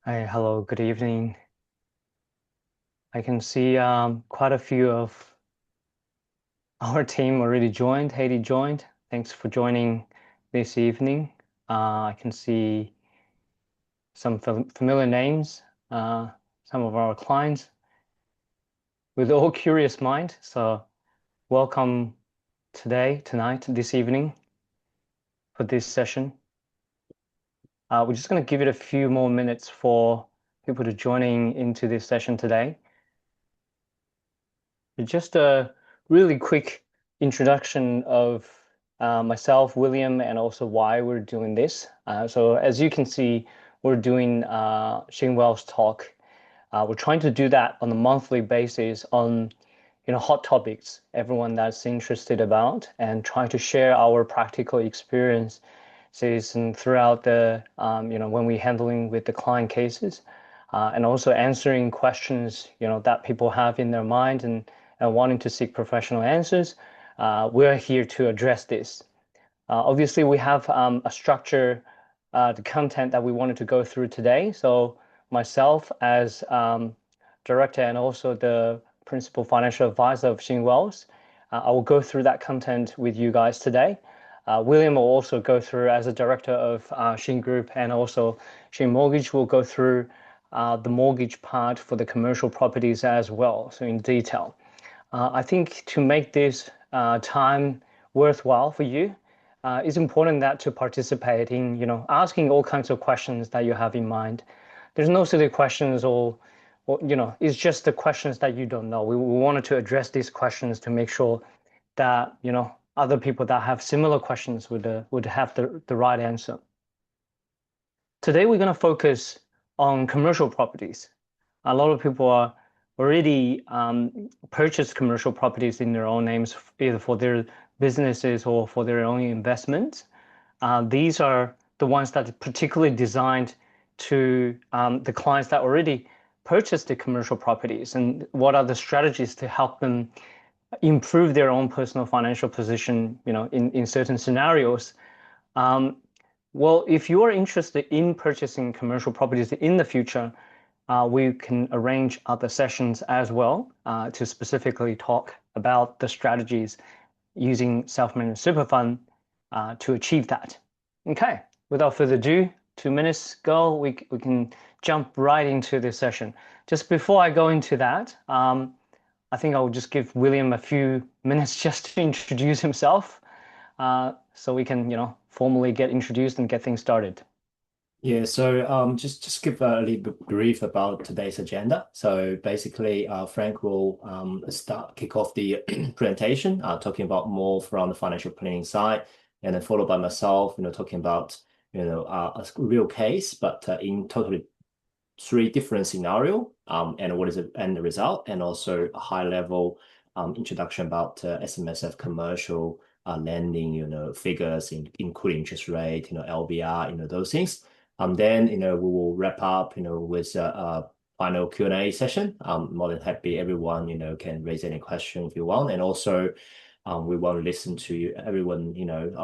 Hi, hello, good evening. I can see quite a few of our team already joined. Haiti joined. Thanks for joining this evening. I can see some familiar names, uh, some of our clients with all curious mind. So welcome tonight, this evening for this session. We're just going to give it a few more minutes for people to joining into this session today. Just a really quick introduction of myself, William, and also why we're doing this. So as you can see, we're doing Shane Wells Talk. We're trying to do that on a monthly basis on hot topics everyone that's interested about, and trying to share our practical experiences and throughout the when we're handling with the client cases, and also answering questions that people have in their mind and wanting to seek professional answers. We're here to address this. Obviously, we have a structure, the content that we wanted to go through today. So myself as director and also the principal financial advisor of Xing Wells, I will go through that content with you guys today. William will also go through as a director of Xing Group, and also Xing Mortgage will go through the mortgage part for the commercial properties as well, so in detail. I think to make this time worthwhile for you, it's important that to participate in, asking all kinds of questions that you have in mind. There's no silly questions or it's just the questions that you don't know. We wanted to address these questions to make sure that, other people that have similar questions would have the right answer. Today, we're going to focus on commercial properties. A lot of people are already purchased commercial properties in their own names, either for their businesses or for their own investments. These are the ones that are particularly designed to the clients that already purchased the commercial properties, and what are the strategies to help them improve their own personal financial position, in certain scenarios. Um, well, if you are interested in purchasing commercial properties in the future, we can arrange other sessions as well to specifically talk about the strategies using self-managed super fund to achieve that. Okay, without further ado, 2 minutes go, we can jump right into this session. Just before I go into that, I think I'll just give William a few minutes just to introduce himself, so we can, formally get introduced and get things started. Yeah, so just give a little bit brief about today's agenda. So basically, Frank will kick off the presentation, talking about more from the financial planning side, and then followed by myself, talking about a real case, but in totally three different scenario, and what is the end result, and also a high level introduction about SMSF commercial lending, figures including interest rate, LVR, those things. Then, we will wrap up, with a final Q&A session. I'm more than happy everyone, can raise any question if you want. And also, we want to listen to you, everyone,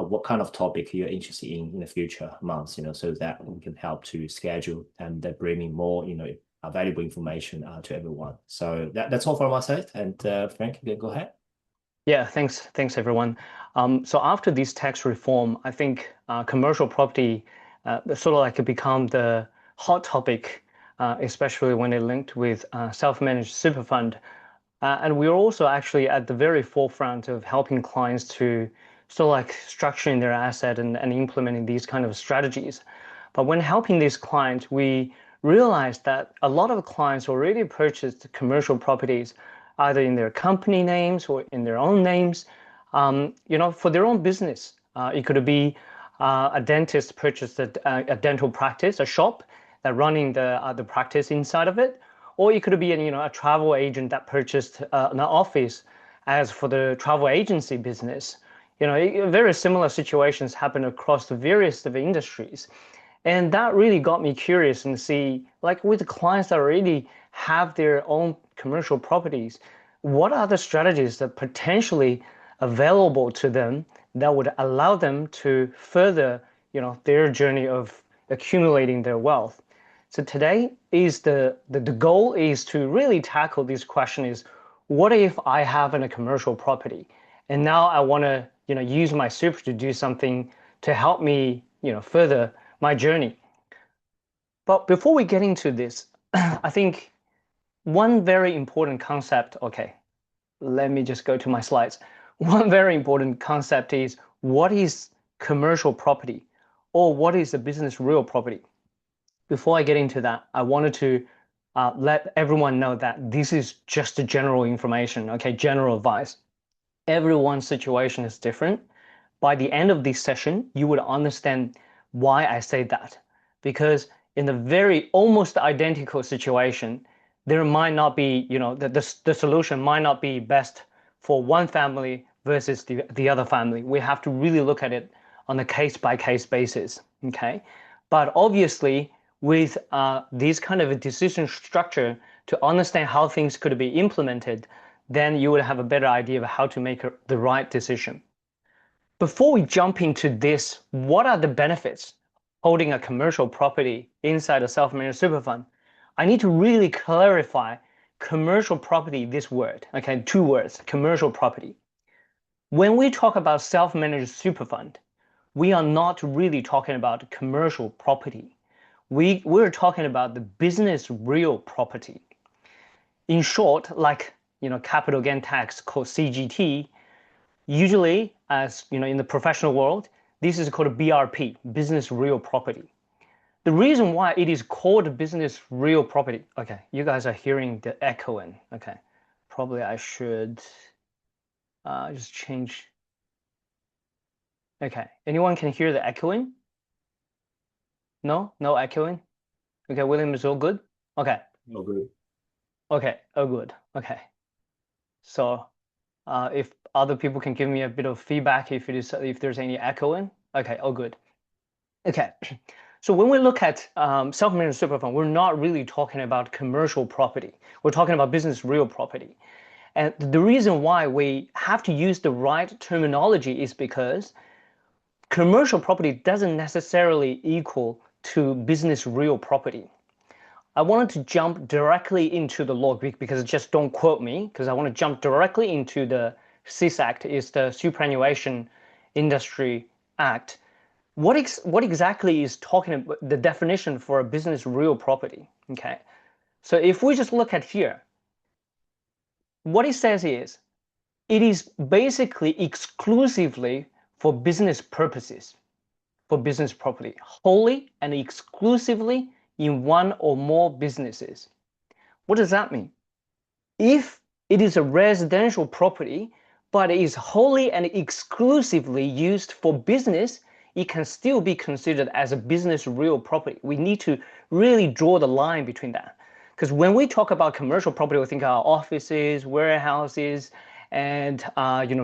what kind of topic you're interested in the future months, so that we can help to schedule and bringing more, valuable information to everyone. So that's all from my side. And Frank, you can go ahead. Yeah, thanks everyone. So after this tax reform, I think commercial property sort of like it become the hot topic, especially when it linked with self-managed super fund. And we're also actually at the very forefront of helping clients to sort of like structuring their asset and implementing these kind of strategies. But when helping these clients, we realized that a lot of clients already purchased commercial properties either in their company names or in their own names, for their own business. It could be a dentist purchased a dental practice, a shop that running the practice inside of it, or it could be a travel agent that purchased an office as for the travel agency business. Very similar situations happen across the various of industries. And that really got me curious and see, like with the clients that already have their own commercial properties, what are the strategies that potentially available to them that would allow them to further, their journey of accumulating their wealth. So today is the goal is to really tackle this question is what if I have a commercial property and now I want to, use my super to do something to help me, further my journey. But before we get into this, I think one very important concept, okay, let me just go to my slides. One very important concept is what is commercial property or what is a business real property? Before I get into that, I wanted to let everyone know that this is just a general information, okay, general advice. Everyone's situation is different. By the end of this session, you would understand why I say that. Because in a very almost identical situation, there might not be, the solution might not be best for one family versus the other family. We have to really look at it on a case by case basis. Okay. But obviously, with this kind of a decision structure to understand how things could be implemented, then you would have a better idea of how to make the right decision. Before we jump into this, what are the benefits holding a commercial property inside a self-managed super fund? I need to really clarify commercial property, this word, okay, two words, commercial property. When we talk about self-managed super fund, we are not really talking about commercial property. We're talking about the business real property. In short, like capital gain tax called CGT, usually as in the professional world, this is called BRP, business real property. The reason why it is called business real property, okay, you guys are hearing the echoing, okay, probably I should just change. Okay, anyone can hear the echoing? No echoing. Okay, William is all good. Okay, Oh, good. okay, oh good. Okay, so if other people can give me a bit of feedback if there's any echoing. Okay, oh good. Okay, so when we look at self-managed super fund, we're not really talking about commercial property. We're talking about business real property. And the reason why we have to use the right terminology is because commercial property doesn't necessarily equal to business real property. I wanted to jump directly into the law because just don't quote me, because I want to jump directly into the SIS Act, is the Superannuation Industry Act. What exactly is talking about the definition for a business real property? Okay, so if we just look at here, what it says is it is basically exclusively for business purposes, for business property, wholly and exclusively in one or more businesses. What does that mean? If it is a residential property, but it is wholly and exclusively used for business, it can still be considered as a business real property. We need to really draw the line between that. Because when we talk about commercial property, we think about offices, warehouses, and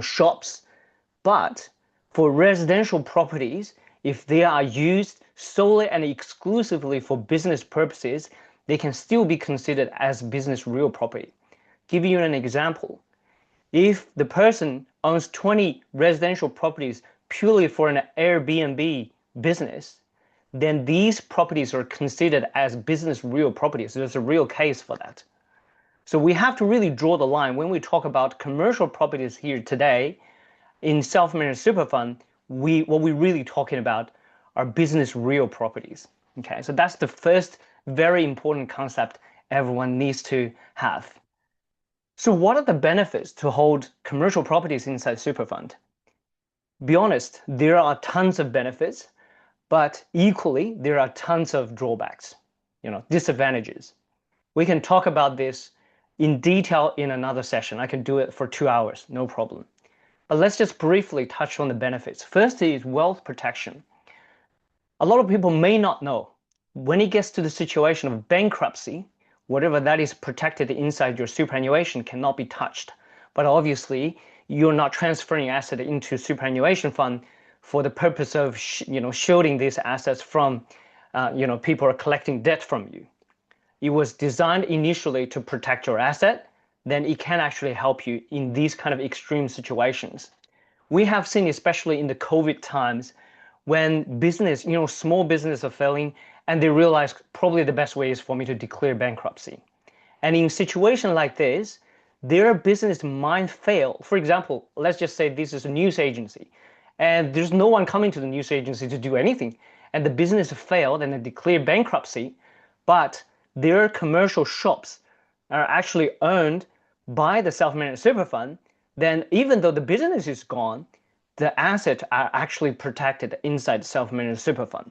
shops. But for residential properties, if they are used solely and exclusively for business purposes, they can still be considered as business real property. Give you an example. If the person owns 20 residential properties purely for an Airbnb business, then these properties are considered as business real properties. There's a real case for that. So we have to really draw the line when we talk about commercial properties here today in self-managed super fund. What we're really talking about are business real properties. Okay, so that's the first very important concept everyone needs to have. So what are the benefits to hold commercial properties inside super fund? Be honest, there are tons of benefits, but equally there are tons of drawbacks, disadvantages. We can talk about this in detail in another session. I can do it for 2 hours, no problem. But let's just briefly touch on the benefits. First is wealth protection. A lot of people may not know when it gets to the situation of bankruptcy, whatever that is protected inside your superannuation cannot be touched. But obviously, you're not transferring asset into superannuation fund for the purpose of shielding these assets from people are collecting debt from you. It was designed initially to protect your asset, then it can actually help you in these kind of extreme situations. We have seen, especially in the COVID times, when business, small business are failing and they realize probably the best way is for me to declare bankruptcy. And in a situation like this, their business might fail. For example, let's just say this is a news agency, and there's no one coming to the news agency to do anything, and the business failed and they declare bankruptcy, but their commercial shops are actually owned by the self-managed super fund, then even though the business is gone, the assets are actually protected inside the self-managed super fund.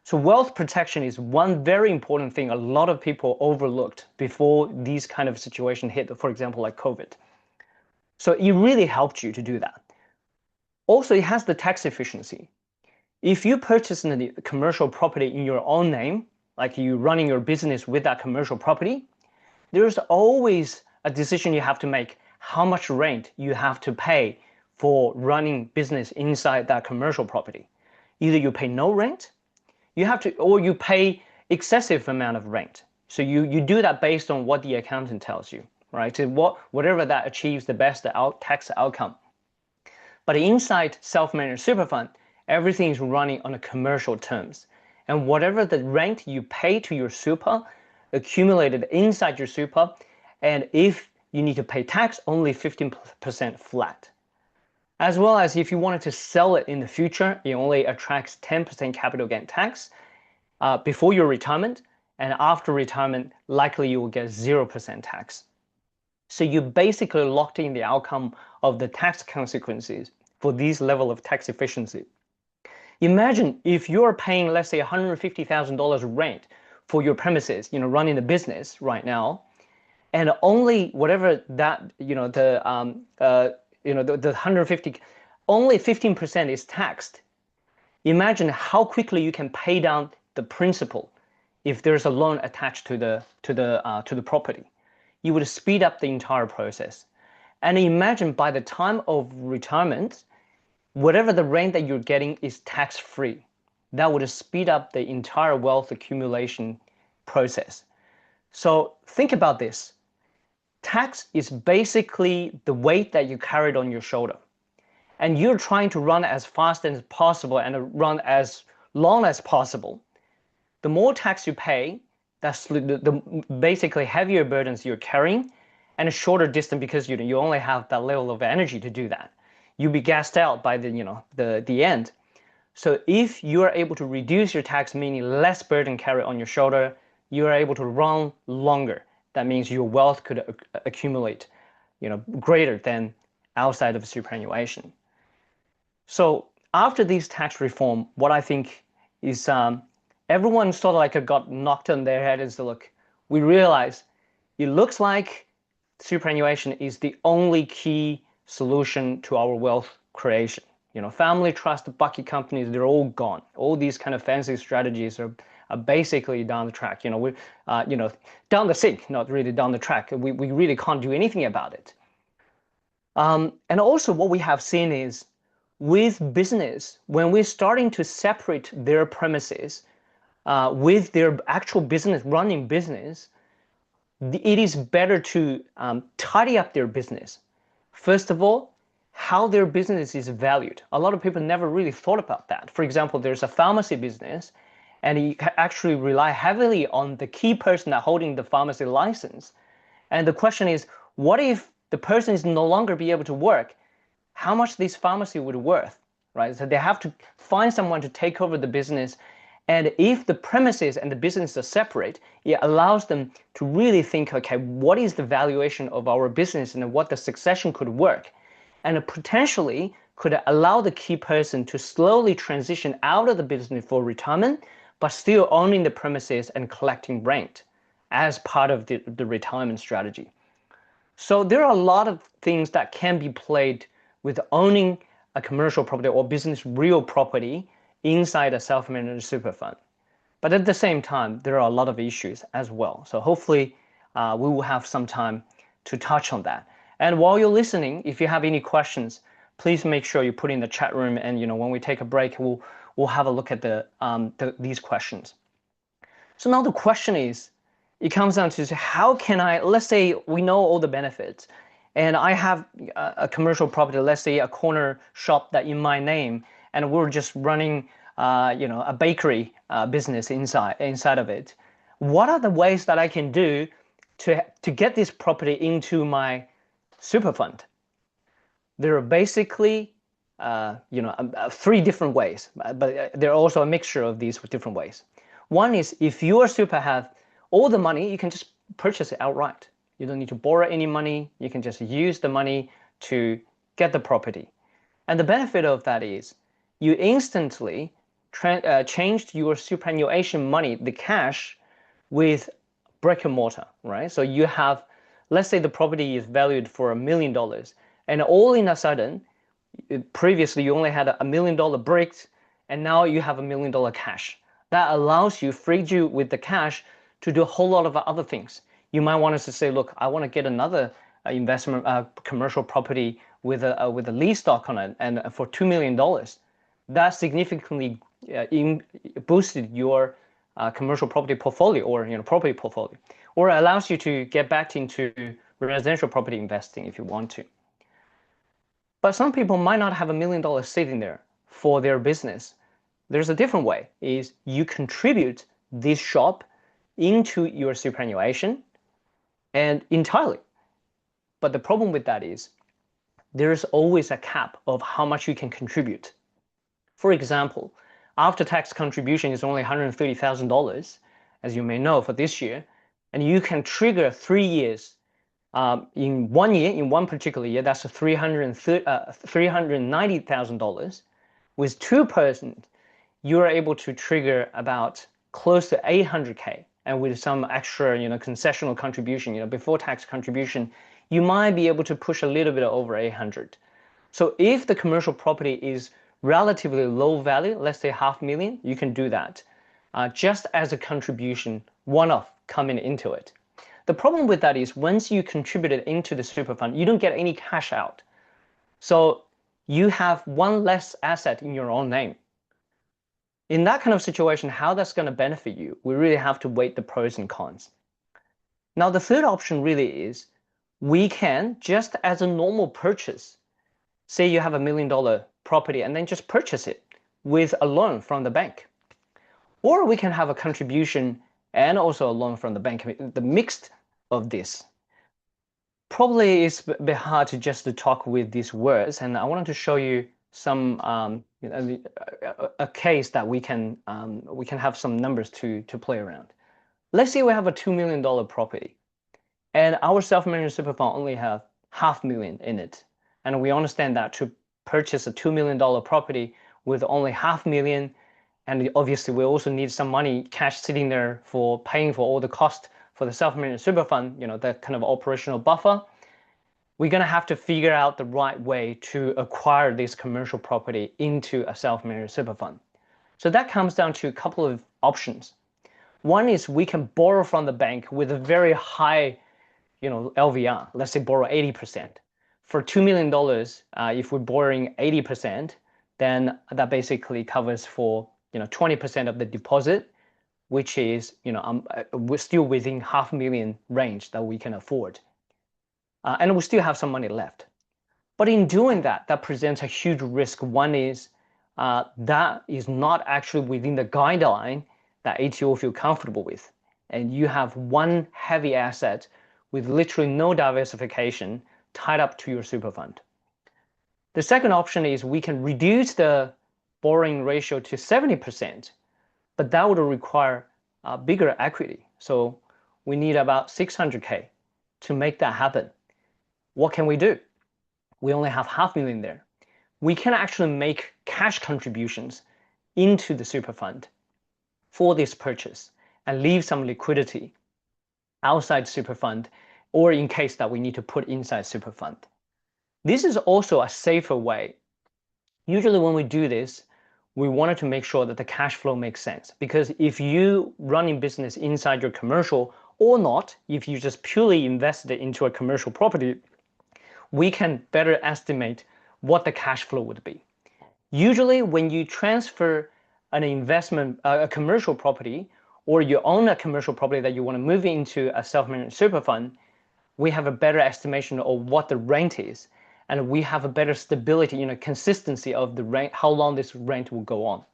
So wealth protection is one very important thing a lot of people overlooked before these kind of situation hit, for example, like COVID. So it really helped you to do that. Also, it has the tax efficiency. If you purchase a commercial property in your own name, like you running your business with that commercial property, there's always a decision you have to make how much rent you have to pay for running business inside that commercial property. Either you pay no rent, you have to, or you pay excessive amount of rent. So you do that based on what the accountant tells you, right? So whatever that achieves the best tax outcome. But inside self-managed super fund, everything is running on a commercial terms. And whatever the rent you pay to your super accumulated inside your super, and if you need to pay tax, only 15% flat. As well as if you wanted to sell it in the future, it only attracts 10% capital gain tax before your retirement, and after retirement, likely you will get 0% tax. So you basically locked in the outcome of the tax consequences for this level of tax efficiency. Imagine if you're paying, let's say, $150,000 rent for your premises, running the business right now, and only whatever that, the 150, only 15% is taxed. Imagine how quickly you can pay down the principal if there's a loan attached to the property. You would speed up the entire process. And imagine by the time of retirement, whatever the rent that you're getting is tax-free. That would speed up the entire wealth accumulation process. So think about this. Tax is basically the weight that you carried on your shoulder. And you're trying to run as fast as possible and run as long as possible. The more tax you pay, that's the basically heavier burdens you're carrying, and a shorter distance because you only have that level of energy to do that. You'll be gassed out by the end. So if you are able to reduce your tax, meaning less burden carried on your shoulder, you are able to run longer. That means your wealth could accumulate, greater than outside of superannuation. So after this tax reform, what I think is everyone sort of like got knocked on their head and said, look, we realize it looks like superannuation is the only key solution to our wealth creation. Family trust, bucket companies, they're all gone. All these kind of fancy strategies are basically down the track. We're down the sink, not really down the track. We really can't do anything about it. And also what we have seen is with business, when we're starting to separate their premises with their actual business, running business, it is better to tidy up their business. First of all, how their business is valued. A lot of people never really thought about that. For example, there's a pharmacy business, and you actually rely heavily on the key person that holding the pharmacy license. And the question is, what if the person is no longer be able to work? How much this pharmacy would worth, right? So they have to find someone to take over the business. And if the premises and the business are separate, it allows them to really think, okay, what is the valuation of our business and what the succession could work? And potentially could allow the key person to slowly transition out of the business for retirement, but still owning the premises and collecting rent as part of the retirement strategy. So there are a lot of things that can be played with owning a commercial property or business real property inside a self-managed super fund. But at the same time, there are a lot of issues as well. So hopefully we will have some time to touch on that. And while you're listening, if you have any questions, please make sure you put in the chat room. And when we take a break, we'll have a look at these questions. So now the question is, it comes down to how can let's say we know all the benefits, and I have a commercial property, let's say a corner shop that in my name, and we're just running a bakery business inside of it. What are the ways that I can do to get this property into my super fund? There are basically three different ways, but there are also a mixture of these different ways. One is if your super have all the money, you can just purchase it outright. You don't need to borrow any money. You can just use the money to get the property. And the benefit of that is you instantly changed your superannuation money, the cash, with brick and mortar, right? So you have, let's say the property is valued for $1 million, and all in a sudden, previously you only had $1 million bricks, and now you have $1 million cash. That allows you, freed you with the cash to do a whole lot of other things. You might want us to say, look, I want to get another investment commercial property with a lease stock on it, and for $2 million. That significantly boosted your commercial property portfolio, or property portfolio, or allows you to get back into residential property investing if you want to. But some people might not have $1 million sitting there for their business. There's a different way, is you contribute this shop into your superannuation and entirely. But the problem with that is there's always a cap of how much you can contribute. For example, after-tax contribution is only $130,000, as you may know, for this year, and you can trigger 3 years. In 1 year, in one particular year, that's $390,000. With 2%, you are able to trigger about close to 800K, and with some extra, concessional contribution, before tax contribution, you might be able to push a little bit over 800. So if the commercial property is relatively low value, let's say $500,000, you can do that just as a contribution, one-off coming into it. The problem with that is once you contribute it into the super fund, you don't get any cash out. So you have one less asset in your own name. In that kind of situation, how that's going to benefit you, we really have to weigh the pros and cons. Now, the third option really is we can, just as a normal purchase, say you have $1 million property and then just purchase it with a loan from the bank. Or we can have a contribution and also a loan from the bank, the mixed of this. Probably it's a bit hard to just to talk with these words, and I wanted to show you some a case that we can have some numbers to play around. Let's say we have a $2 million property, and our self-managed super fund only have $500,000 in it, and we understand that to purchase a $2 million property with only $500,000, and obviously we also need some money, cash sitting there for paying for all the cost for the self-managed super fund, that kind of operational buffer. We're going to have to figure out the right way to acquire this commercial property into a self-managed super fund. So that comes down to a couple of options. One is we can borrow from the bank with a very high, LVR. Let's say borrow 80%. For $2 million, if we're borrowing 80%, then that basically covers for 20% of the deposit, which is we're still within $500,000 range that we can afford. And we still have some money left. But in doing that, that presents a huge risk. One is that is not actually within the guideline that ATO feel comfortable with. And you have one heavy asset with literally no diversification tied up to your super fund. The second option is we can reduce the borrowing ratio to 70%, but that would require bigger equity. So we need about 600K to make that happen. What can we do? We only have $500,000 there. We can actually make cash contributions into the super fund for this purchase and leave some liquidity outside super fund, or in case that we need to put inside super fund. This is also a safer way. Usually when we do this, we wanted to make sure that the cash flow makes sense, because if you running business inside your commercial or not, if you just purely invested it into a commercial property, we can better estimate what the cash flow would be. Usually when you transfer an investment, a commercial property, or you own a commercial property that you want to move into a self-managed super fund, we have a better estimation of what the rent is, and we have a better stability, consistency of the rent, how long this rent will go on.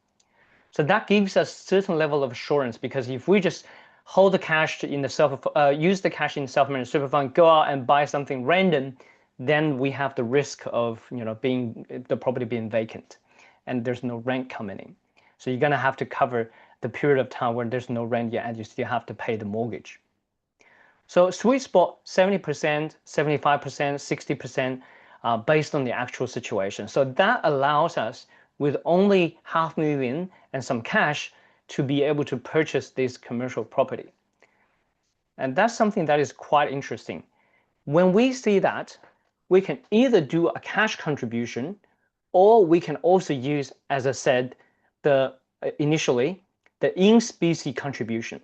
So that gives us certain level of assurance because if we just hold the cash in the use the cash in the self-managed super fund, go out and buy something random, then we have the risk of being the property being vacant, and there's no rent coming in. So you're gonna have to cover the period of time where there's no rent yet, and you still have to pay the mortgage. So sweet spot 70%, 75%, 60% based on the actual situation. So that allows us with only 500,000 and some cash to be able to purchase this commercial property. And that's something that is quite interesting. When we see that, we can either do a cash contribution or we can also use, as I said, the initially, the in-specie contribution,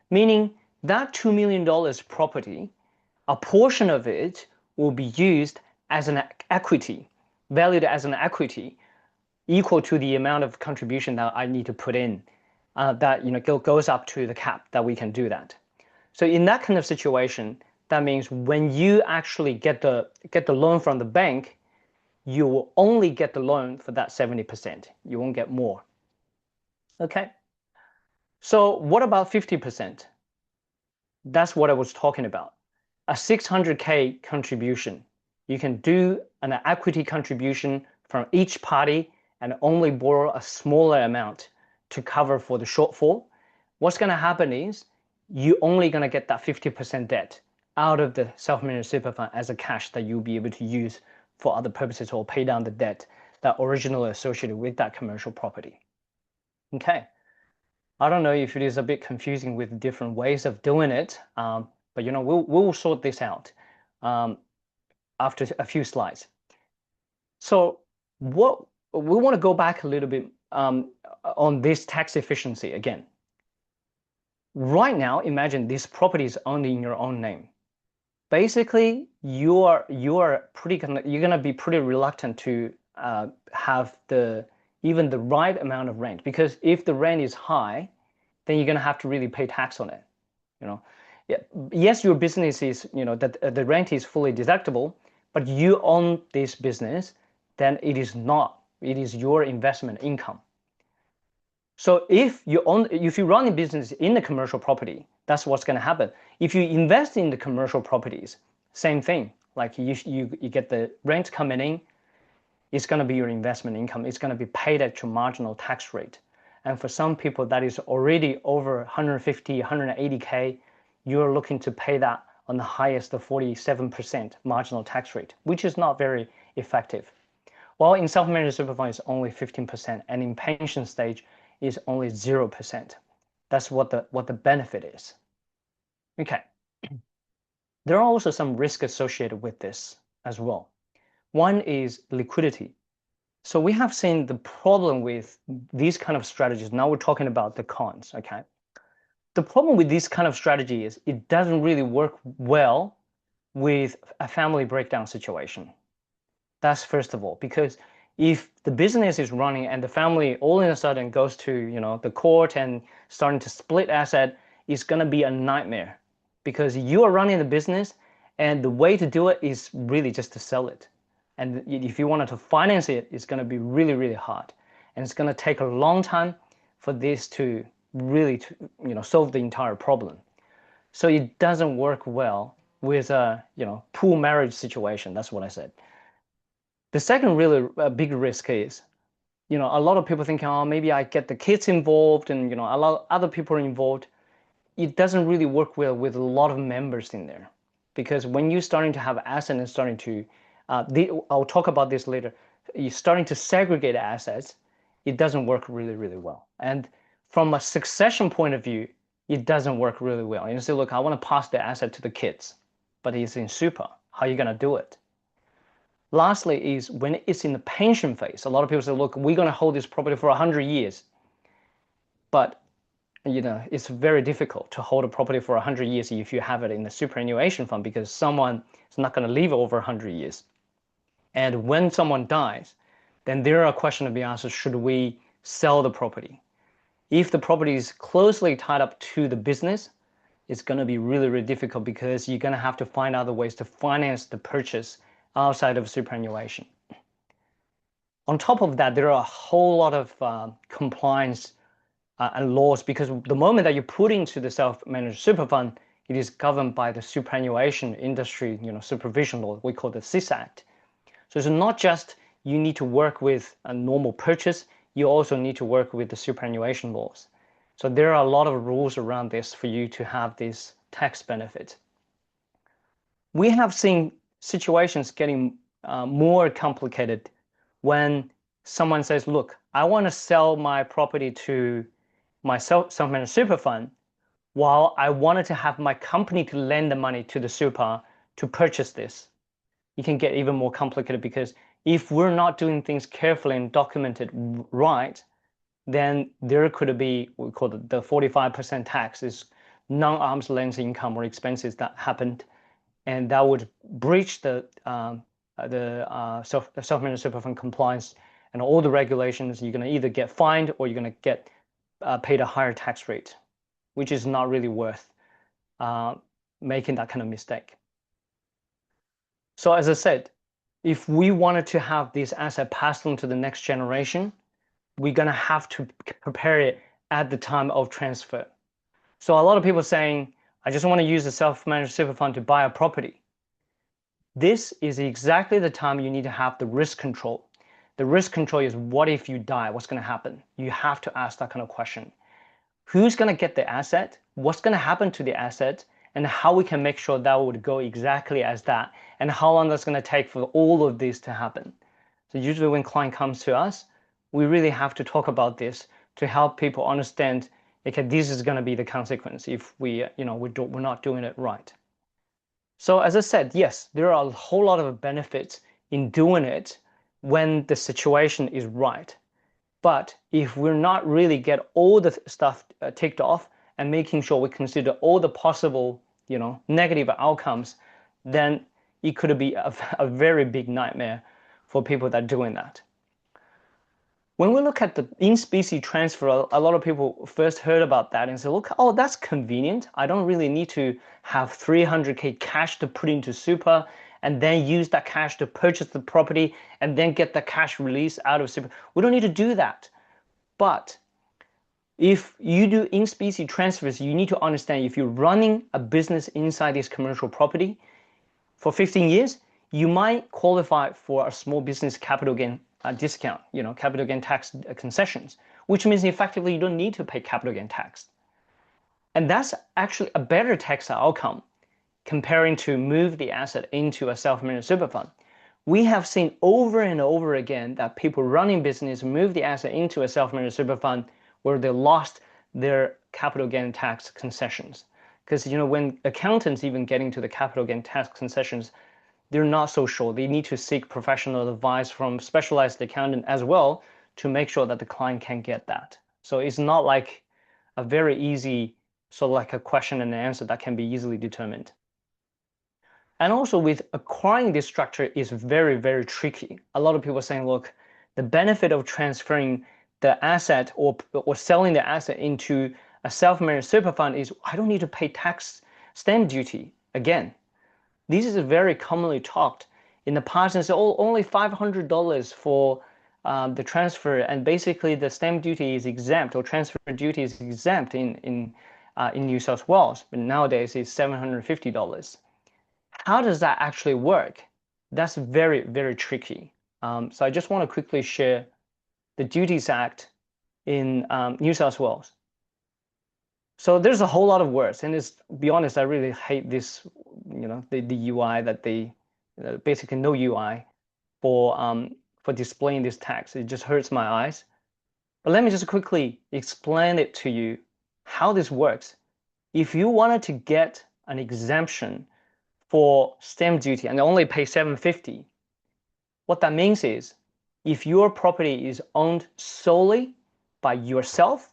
meaning that $2 million property, a portion of it will be used as an equity, valued as an equity equal to the amount of contribution that I need to put in, that goes up to the cap that we can do that. So in that kind of situation, that means when you actually get the loan from the bank, you will only get the loan for that 70%. You won't get more. Okay. So what about 50%? That's what I was talking about. A 600K contribution. You can do an equity contribution from each party and only borrow a smaller amount to cover for the shortfall. What's going to happen is you're only going to get that 50% debt out of the self-managed super fund as a cash that you'll be able to use for other purposes or pay down the debt that originally associated with that commercial property. Okay. I don't know if it is a bit confusing with different ways of doing it, but we'll sort this out after a few slides. So what we want to go back a little bit on this tax efficiency again. Right now, imagine this property is only in your own name. Basically, you're gonna be pretty reluctant to have even the right amount of rent, because if the rent is high, then you're gonna have to really pay tax on it. Yes, your business is that the rent is fully deductible, but you own this business, then it is not. It is your investment income. So if you run a business in the commercial property, that's what's going to happen. If you invest in the commercial properties, same thing. Like you get the rent coming in, it's going to be your investment income. It's going to be paid at your marginal tax rate. And for some people that is already over 150, 180K, you're looking to pay that on the highest of 47% marginal tax rate, which is not very effective. While in self-managed super fund, it's only 15%, and in pension stage is only 0%. That's what the benefit is. Okay. There are also some risks associated with this as well. One is liquidity. So we have seen the problem with these kind of strategies. Now we're talking about the cons, okay? The problem with this kind of strategy is it doesn't really work well with a family breakdown situation. That's first of all, because if the business is running and the family all of a sudden goes to the court and starting to split asset, it's going to be a nightmare, because you are running the business and the way to do it is really just to sell it. And if you wanted to finance it, it's going to be really, really hard. And it's going to take a long time for this to really solve the entire problem. So it doesn't work well with a pool marriage situation. That's what I said. The second really big risk is, a lot of people think, oh, maybe I get the kids involved and, a lot of other people are involved. It doesn't really work well with a lot of members in there, because when you're starting to have assets and starting to, I'll talk about this later, you're starting to segregate assets, it doesn't work really, really well. And from a succession point of view, it doesn't work really well. And you say, look, I want to pass the asset to the kids, but it's in super. How are you going to do it? Lastly is when it's in the pension phase. A lot of people say, look, we're going to hold this property for 100 years. But it's very difficult to hold a property for 100 years if you have it in the superannuation fund, because someone is not going to live over 100 years. And when someone dies, then there are a question to be asked, should we sell the property? If the property is closely tied up to the business, it's going to be really, really difficult, because you're going to have to find other ways to finance the purchase outside of superannuation. On top of that, there are a whole lot of compliance and laws, because the moment that you put into the self-managed super fund, it is governed by the superannuation industry, supervision law. We call the SIS Act. So it's not just you need to work with a normal purchase, you also need to work with the superannuation laws. So there are a lot of rules around this for you to have this tax benefit. We have seen situations getting more complicated when someone says, look, I want to sell my property to my self-managed super fund, while I wanted to have my company to lend the money to the super to purchase this. It can get even more complicated, because if we're not doing things carefully and documented right, then there could be, we call it the 45% tax, is non-arm's length income or expenses that happened, and that would breach the self-managed super fund compliance and all the regulations. You're going to either get fined or you're going to get paid a higher tax rate, which is not really worth making that kind of mistake. So as I said, if we wanted to have this asset passed on to the next generation, we're going to have to prepare it at the time of transfer. So a lot of people are saying, I just want to use the self-managed super fund to buy a property. This is exactly the time you need to have the risk control. The risk control is, what if you die? What's going to happen? You have to ask that kind of question. Who's going to get the asset? What's going to happen to the asset? And how we can make sure that would go exactly as that, and how long that's going to take for all of this to happen. So usually when client comes to us, we really have to talk about this to help people understand, okay, this is going to be the consequence if we're not doing it right. So as I said, yes, there are a whole lot of benefits in doing it when the situation is right. But if we're not really get all the stuff ticked off and making sure we consider all the possible, negative outcomes, then it could be a very big nightmare for people that are doing that. When we look at the in-specie transfer, a lot of people first heard about that and said, look, oh, that's convenient. I don't really need to have 300K cash to put into super and then use that cash to purchase the property and then get the cash release out of super. We don't need to do that. But if you do in-specie transfers, you need to understand, if you're running a business inside this commercial property for 15 years, you might qualify for a small business capital gain discount, capital gain tax concessions, which means effectively you don't need to pay capital gain tax. And that's actually a better tax outcome comparing to move the asset into a self-managed super fund. We have seen over and over again that people running business move the asset into a self-managed super fund where they lost their capital gain tax concessions. Because when accountants even get into the capital gain tax concessions, they're not so sure. They need to seek professional advice from specialized accountant as well to make sure that the client can get that. So it's not like a very easy, sort of like a question and answer that can be easily determined. And also with acquiring this structure is very, very tricky. A lot of people are saying, look, the benefit of transferring the asset or selling the asset into a self-managed super fund is I don't need to pay tax stamp duty again. This is very commonly talked in the past and say, oh, only $500 for the transfer, and basically the stamp duty is exempt, or transfer duty is exempt in New South Wales, but nowadays it's $750. How does that actually work? That's very, very tricky. So I just want to quickly share the Duties Act in New South Wales. So there's a whole lot of words, and to be honest, I really hate this, the UI that they, basically no UI for displaying this text. It just hurts my eyes. But let me just quickly explain it to you how this works. If you wanted to get an exemption for stamp duty and only pay $750, what that means is if your property is owned solely by yourself,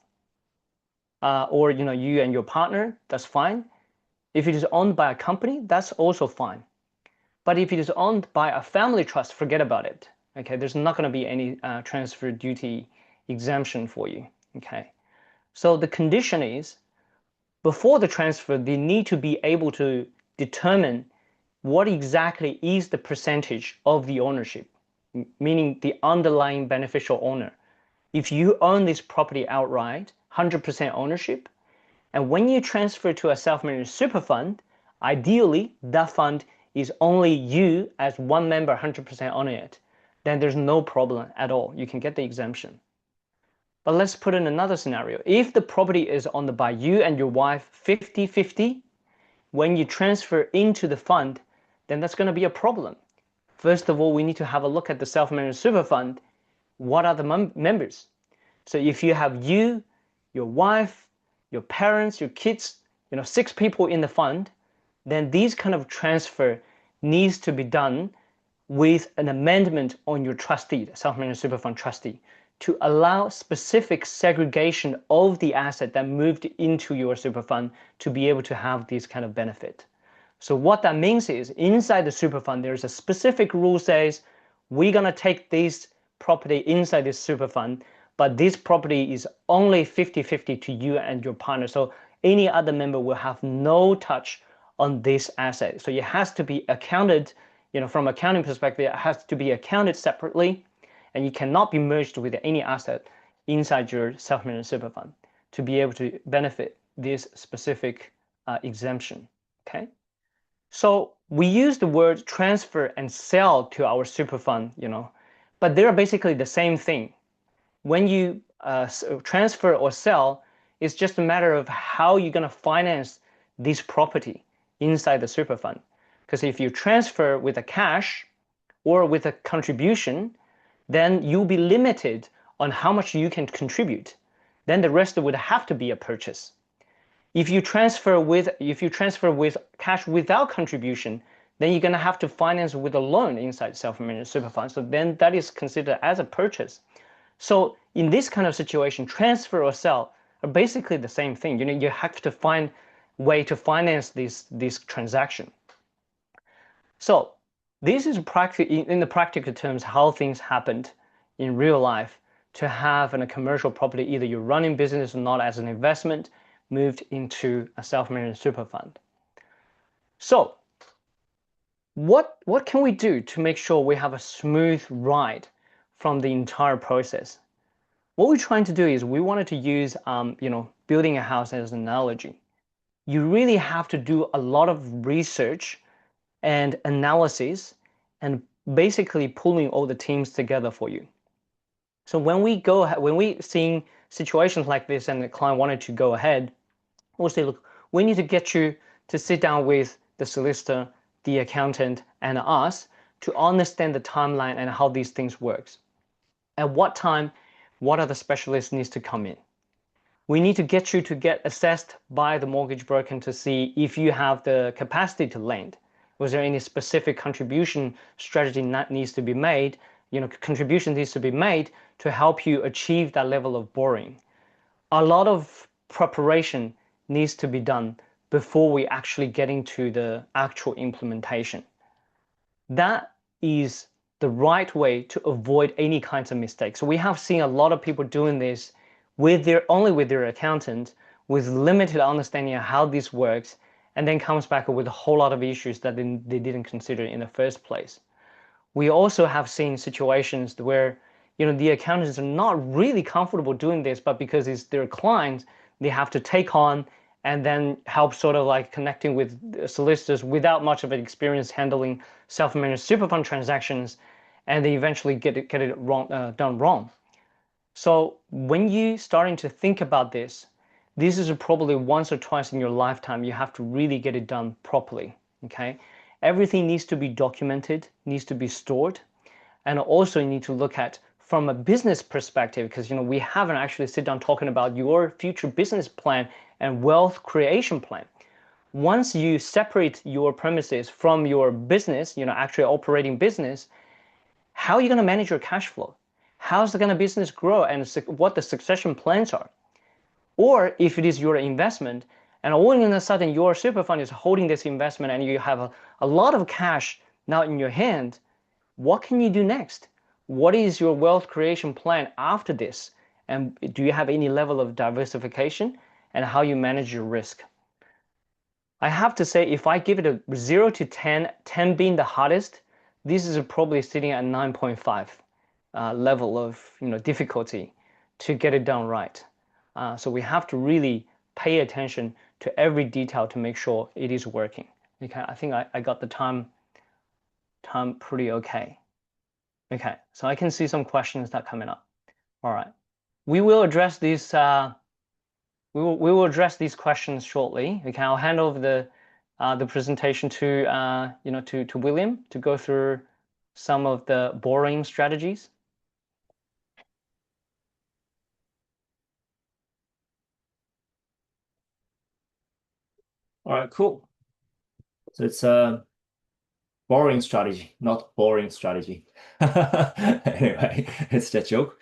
or you and your partner, that's fine. If it is owned by a company, that's also fine. But if it is owned by a family trust, forget about it. Okay, there's not going to be any transfer duty exemption for you. Okay, so the condition is before the transfer, they need to be able to determine what exactly is the percentage of the ownership, meaning the underlying beneficial owner. If you own this property outright, 100% ownership, and when you transfer to a self-managed super fund, ideally that fund is only you as one member 100% owning it, then there's no problem at all. You can get the exemption. But let's put in another scenario. If the property is owned by you and your wife 50-50, when you transfer into the fund, then that's going to be a problem. First of all, we need to have a look at the self-managed super fund. What are the members? So if you have you, your wife, your parents, your kids, 6 people in the fund, then these kind of transfer needs to be done with an amendment on your trustee, the self-managed super fund trustee, to allow specific segregation of the asset that moved into your super fund to be able to have this kind of benefit. So what that means is inside the super fund, there's a specific rule says we're going to take this property inside this super fund, but this property is only 50-50 to you and your partner. So any other member will have no touch on this asset. So it has to be accounted, from accounting perspective, it has to be accounted separately, and you cannot be merged with any asset inside your self-managed super fund to be able to benefit this specific exemption. Okay. So we use the word transfer and sell to our super fund, but they're basically the same thing. When you transfer or sell, it's just a matter of how you're going to finance this property inside the super fund. Because if you transfer with a cash or with a contribution, then you'll be limited on how much you can contribute. Then the rest would have to be a purchase. If you transfer with cash without contribution, then you're going to have to finance with a loan inside self-managed super fund. So then that is considered as a purchase. So in this kind of situation, transfer or sell are basically the same thing. You have to find way to finance this transaction. So this is in the practical terms how things happened in real life to have a commercial property, either you're running business or not as an investment, moved into a self-managed super fund. So what can we do to make sure we have a smooth ride from the entire process? What we're trying to do is we wanted to use, building a house as an analogy. You really have to do a lot of research and analysis and basically pulling all the teams together for you. So when we seeing situations like this and the client wanted to go ahead, we'll say, look, we need to get you to sit down with the solicitor, the accountant, and us to understand the timeline and how these things works. At what time, what other specialists needs to come in? We need to get you to get assessed by the mortgage broker to see if you have the capacity to lend. Was there any specific contribution strategy that needs to be made? Contribution needs to be made to help you achieve that level of borrowing. A lot of preparation needs to be done before we actually get into the actual implementation. That is the right way to avoid any kinds of mistakes. So we have seen a lot of people doing this only with their accountant, with limited understanding of how this works, and then comes back with a whole lot of issues that they didn't consider in the first place. We also have seen situations where the accountants are not really comfortable doing this, but because it's their clients, they have to take on and then help sort of like connecting with solicitors without much of an experience handling self-managed super fund transactions, and they eventually get it wrong, done wrong. So when you starting to think about this is probably once or twice in your lifetime you have to really get it done properly. Okay, everything needs to be documented, needs to be stored, and also you need to look at from a business perspective, because we haven't actually sit down talking about your future business plan and wealth creation plan. Once you separate your premises from your business, actually operating business, how are you going to manage your cash flow? How's the business grow and what the succession plans are? Or if it is your investment and all of a sudden your super fund is holding this investment and you have a lot of cash now in your hand, what can you do next? What is your wealth creation plan after this? And do you have any level of diversification and how you manage your risk? I have to say, if I give it a 0 to 10, 10 being the hardest, this is probably sitting at 9.5 level of difficulty. to get it done right. So we have to really pay attention to every detail to make sure it is working. Okay, I think I got the time pretty okay. Okay, so I can see some questions that are coming up. All right, we will address these. We will address these questions shortly. Okay, I'll hand over the presentation to to William to go through some of the borrowing strategies. All right, cool. So it's borrowing strategy, not boring strategy. Anyway, it's a joke.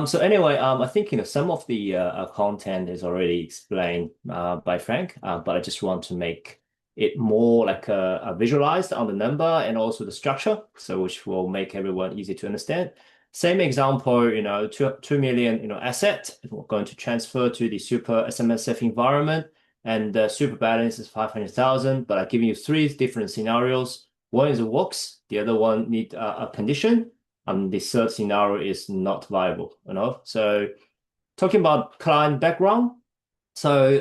So anyway, I think some of the content is already explained by Frank, but I just want to make it more like a visualized on the number and also the structure, so which will make everyone easy to understand. Same example, 2 million, asset, we're going to transfer to the super SMSF environment, and the super balance is 500,000. But I'm giving you three different scenarios. One is it works, the other one need a condition, and the third scenario is not viable. So talking about client background. So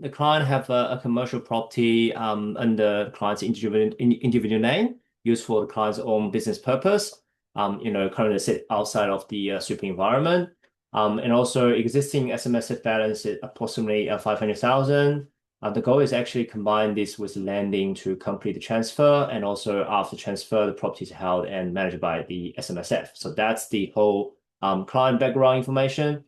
the client have a commercial property under client's individual name used for the client's own business purpose. Currently sit outside of the super environment. And also existing SMSF balance is approximately 500,000. The goal is actually combine this with lending to complete the transfer, and also after transfer, the property is held and managed by the SMSF. So that's the whole client background information.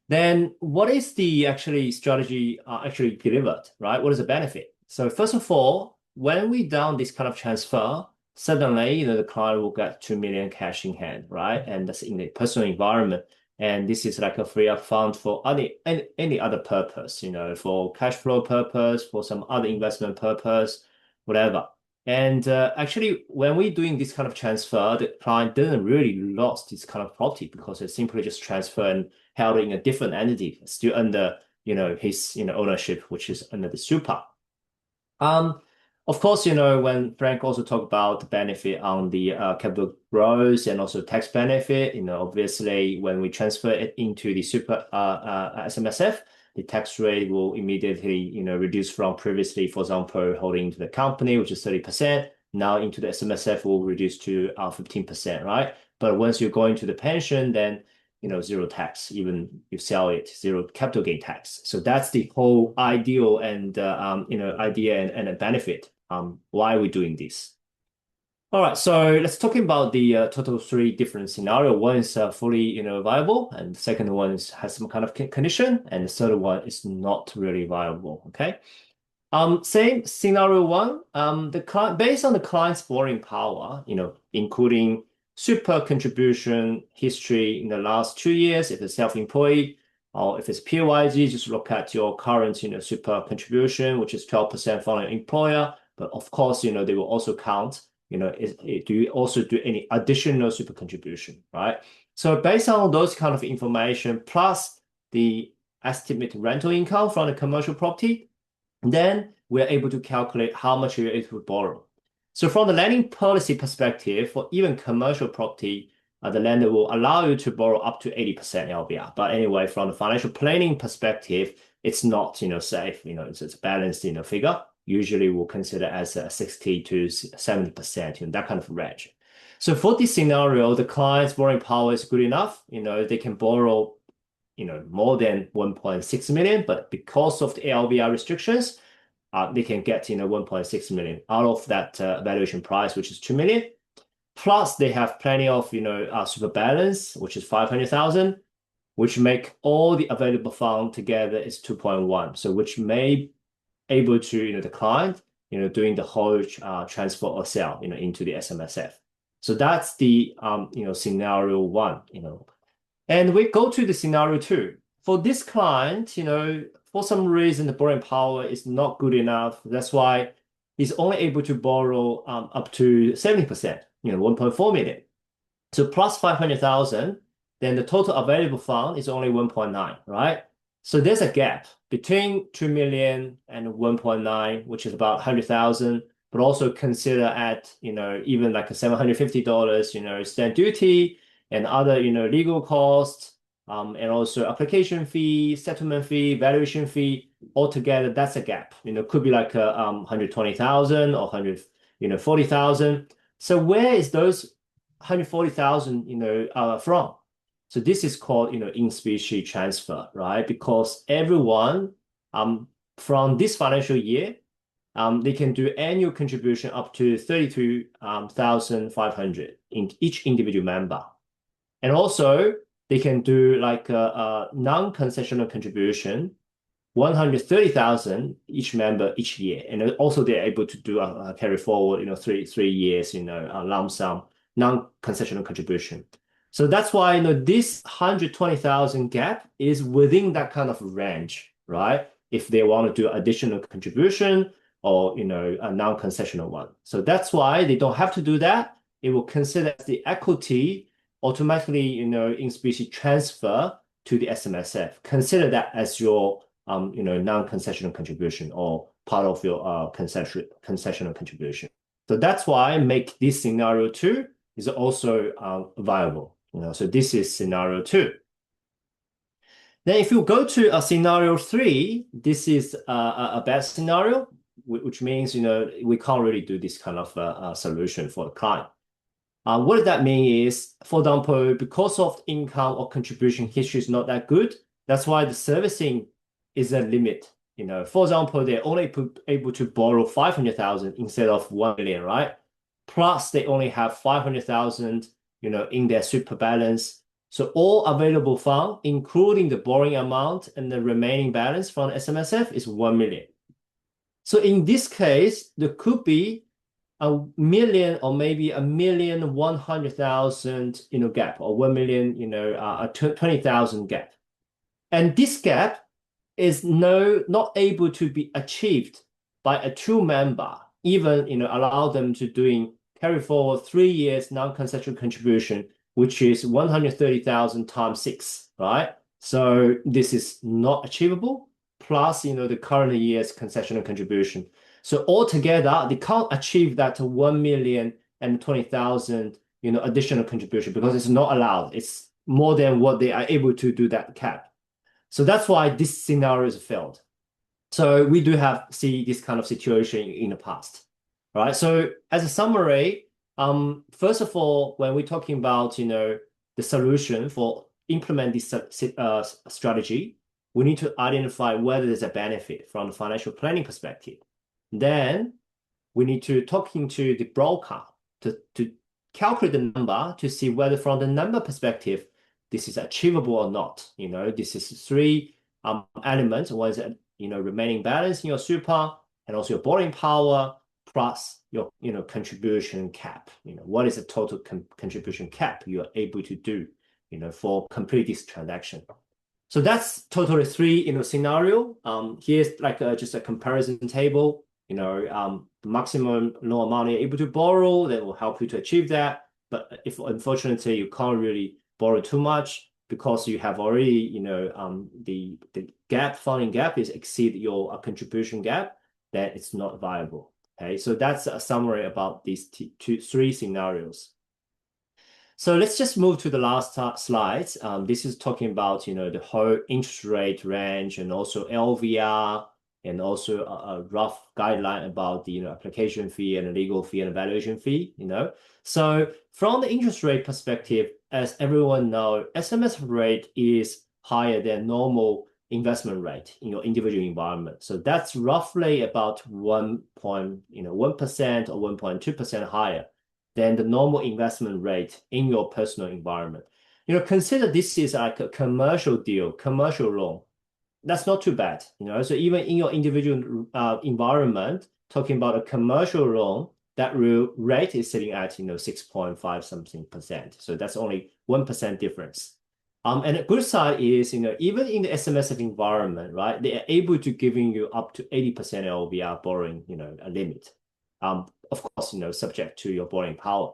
Then what is the actually strategy actually delivered, right? What is the benefit? So first of all, when we done this kind of transfer, suddenly the client will get 2 million cash in hand, right? And that's in the personal environment. And this is like a free up fund for any other purpose, for cash flow purpose, for some other investment purpose, whatever. And actually, when we're doing this kind of transfer, the client doesn't really lost this kind of property because it's simply just transfer and held in a different entity, still under his ownership, which is under the super. Of course, when Frank also talked about the benefit on the capital growth and also tax benefit, obviously when we transfer it into the super SMSF, the tax rate will immediately, reduce from previously, for example, holding into the company, which is 30%, now into the SMSF will reduce to 15%, right? But once you go into the pension, then zero tax, even you sell it, zero capital gain tax. So that's the whole ideal and idea and a benefit. Why are we doing this? All right, so let's talk about the total three different scenario. One is fully viable, and the second one has some kind of condition, and the third one is not really viable. Okay. Same scenario one. The client, based on the client's borrowing power, including super contribution history in the last 2 years, if it's self-employed, or if it's PYG, just look at your current, super contribution, which is 12% from your employer. But of course, they will also count, do you also do any additional super contribution, right? So based on those kind of information, plus the estimated rental income from the commercial property, then we're able to calculate how much you're able to borrow. So from the lending policy perspective, for even commercial property, the lender will allow you to borrow up to 80% LVR. But anyway, from the financial planning perspective, it's not, safe, it's a balanced, figure. Usually we'll consider as a 60 to 70%, that kind of range. So for this scenario, the client's borrowing power is good enough. They can borrow, more than 1.6 million, but because of the LVR restrictions, they can get 1.6 million out of that valuation price, which is 2 million. Plus, they have plenty of super balance, which is 500,000, which make all the available fund together is 2.1. So which may able to the client doing the whole transfer or sell into the SMSF. So that's the scenario one. And we go to the scenario two. For this client, for some reason the borrowing power is not good enough. That's why he's only able to borrow up to 70%, 1.4 million. So plus 500,000, then the total available fund is only 1.9, right? So there's a gap between 2 million and 1.9, which is about 100,000, but also consider at, even like a $750, stamp duty and other, legal costs, and also application fee, settlement fee, valuation fee, altogether, that's a gap. Could be like 120,000 or 140,000. So where is those 140,000, from? So this is called, in-specie transfer, right? Because everyone from this financial year, they can do annual contribution up to 32,500 in each individual member. And also, they can do like a non-concessional contribution, 130,000 each member each year. And also they're able to do a carry forward, 3 years, a lump sum, non-concessional contribution. So that's why, this 120,000 gap is within that kind of range, right? If they want to do additional contribution or, a non-concessional one. So that's why they don't have to do that. It will consider the equity automatically, in-specie transfer to the SMSF. Consider that as your, non-concessional contribution or part of your concessional contribution. So that's why I make this scenario 2 is also viable. So this is scenario 2. Then if you go to a scenario 3, this is a bad scenario, which means, we can't really do this kind of solution for the client. What does that mean is, for example, because of income or contribution history is not that good, that's why the servicing is a limit. For example, they're only able to borrow 500,000 instead of 1 million, right? Plus they only have 500,000, in their super balance. So all available fund, including the borrowing amount and the remaining balance from SMSF is 1 million. So in this case, there could be a million or maybe 1,100,000, gap, or 1 million, 20,000 gap. And this gap is not able to be achieved by a true member, even, allow them to doing carry forward 3 years non-concessional contribution, which is 130,000 times 6, right? So this is not achievable, plus, the current year's concessional contribution. So altogether, they can't achieve that 1,020,000, additional contribution because it's not allowed. It's more than what they are able to do that cap. So that's why this scenario is failed. So we do see this kind of situation in the past, right? So as a summary, first of all, when we're talking about, the solution for implement this strategy, we need to identify whether there's a benefit from the financial planning perspective. Then we need to talking to the broker to calculate the number to see whether from the number perspective, this is achievable or not. This is 3 elements. One is, remaining balance in your super and also your borrowing power plus your, contribution cap. What is the total contribution cap you are able to do, for complete this transaction. So that's totally 3, scenario. Here's like just a comparison table. The maximum loan amount you're able to borrow that will help you to achieve that. But if unfortunately you can't really borrow too much because you have already, the funding gap is exceed your contribution gap, then it's not viable. Okay, so that's a summary about these 3 scenarios. So let's just move to the last slides. This is talking about, the whole interest rate range and also LVR and also a rough guideline about the, application fee and the legal fee and valuation fee, So from the interest rate perspective, as everyone knows, SMSF rate is higher than normal investment rate in your individual environment. So that's roughly about 1% or 1.2% higher than the normal investment rate in your personal environment. Consider this is like a commercial deal, commercial loan. That's not too bad. So even in your individual environment, talking about a commercial loan, that rate is sitting at 6.5 something percent. So that's only 1% difference. And the good side is, even in the SMSF environment, right, they are able to giving you up to 80% LVR borrowing, a limit. Of course, subject to your borrowing power.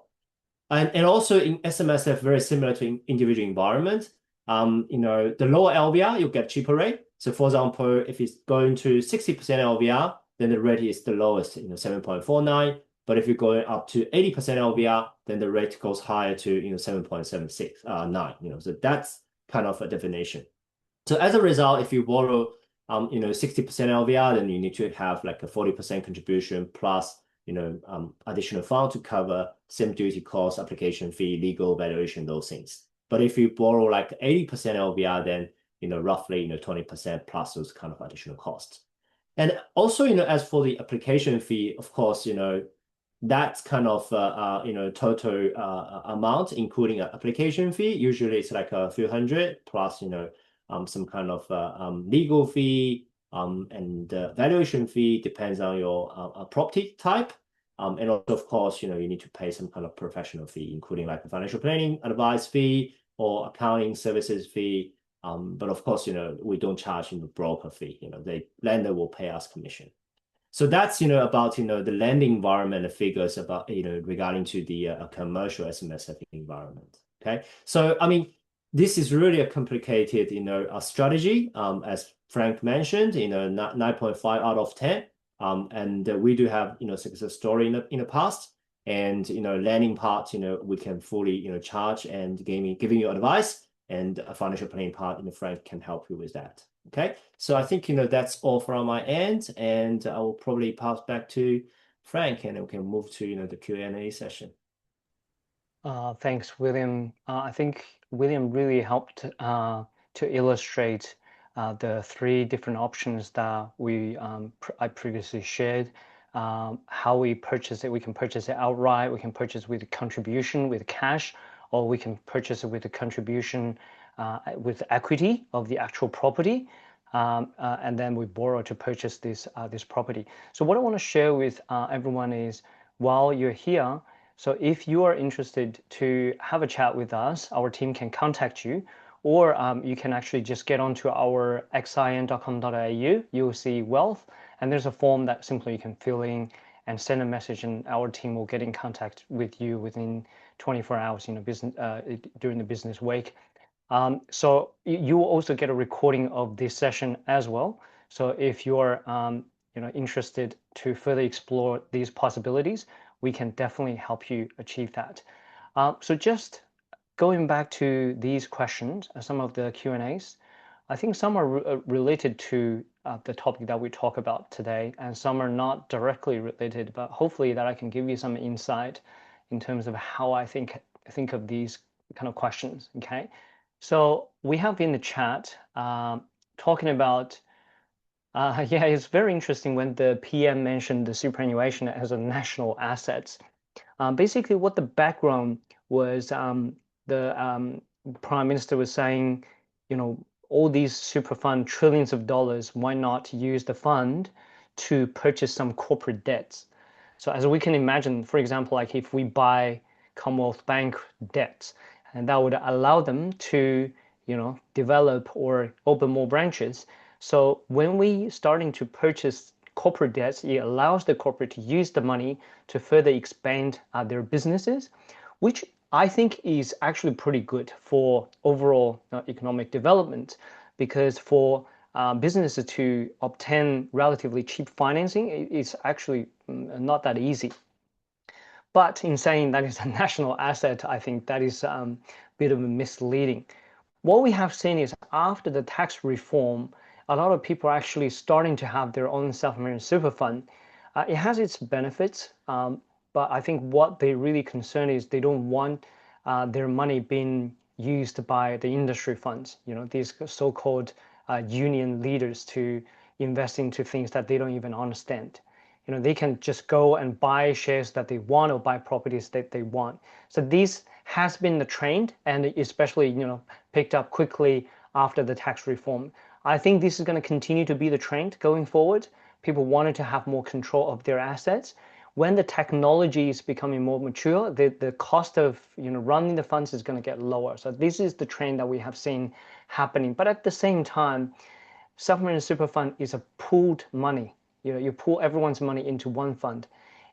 And also in SMSF, very similar to individual environment, the lower LVR, you'll get cheaper rate. So for example, if it's going to 60% LVR, then the rate is the lowest, 7.49. But if you're going up to 80% LVR, then the rate goes higher to 7.769. So that's kind of a definition. So as a result, if you borrow 60% LVR, then you need to have like a 40% contribution plus additional fund to cover stamp duty cost, application fee, legal valuation, those things. But if you borrow like 80% LVR, then roughly 20% plus those kind of additional costs. And also, as for the application fee, of course, that's kind of total amount, including an application fee. Usually it's like a few hundred plus, some kind of legal fee and valuation fee depends on your property type. And also, of course, you need to pay some kind of professional fee, including like a financial planning advice fee or accounting services fee. But of course, we don't charge broker fee. The lender will pay us commission. So that's about the lending environment figures about regarding to the commercial SMSF environment. Okay, so I mean this is really a complicated a strategy as Frank mentioned 9.5 out of 10 and we do have success story in the past and lending part we can fully charge and giving you advice and a financial planning part Frank can help you with that. Okay, so I think that's all from my end, and I will probably pass back to Frank, and then we can move to the Q&A session. Thanks, William. I think William really helped to illustrate the three different options that I previously shared. How we purchase it, we can purchase it outright, we can purchase with a contribution with cash, or we can purchase it with a contribution with equity of the actual property, and then we borrow to purchase this property. So what I want to share with everyone is, while you're here, so if you are interested to have a chat with us, our team can contact you, or you can actually just get onto our xin.com.au. You'll see wealth, and there's a form that simply you can fill in and send a message, and our team will get in contact with you within 24 hours, during the business week. So you will also get a recording of this session as well. So if you're interested to further explore these possibilities, we can definitely help you achieve that. So just going back to these questions, some of the Q&As, I think some are related to the topic that we talk about today, and some are not directly related, but hopefully that I can give you some insight in terms of how I think of these kind of questions. Okay, so we have in the chat talking about yeah, it's very interesting when the PM mentioned the superannuation as a national asset. Basically, what the background was, the Prime Minister was saying, all these super fund, trillions of dollars, why not use the fund to purchase some corporate debts? So as we can imagine, for example, like if we buy Commonwealth Bank debts, and that would allow them to, develop or open more branches. So when we starting to purchase corporate debts, it allows the corporate to use the money to further expand their businesses, which I think is actually pretty good for overall economic development, because for businesses to obtain relatively cheap financing is actually not that easy. But in saying that is a national asset, I think that is a bit of a misleading. What we have seen is after the tax reform, a lot of people are actually starting to have their own self-managed super fund. It has its benefits, but I think what they really concern is they don't want their money being used by the industry funds, these so-called union leaders, to invest into things that they don't even understand. They can just go and buy shares that they want or buy properties that they want. So this has been the trend, and especially picked up quickly after the tax reform. I think this is going to continue to be the trend going forward. People wanted to have more control of their assets. When the technology is becoming more mature, the cost of running the funds is going to get lower. So this is the trend that we have seen happening. But at the same time, self-managed super fund is a pooled money. You pool everyone's money into one fund.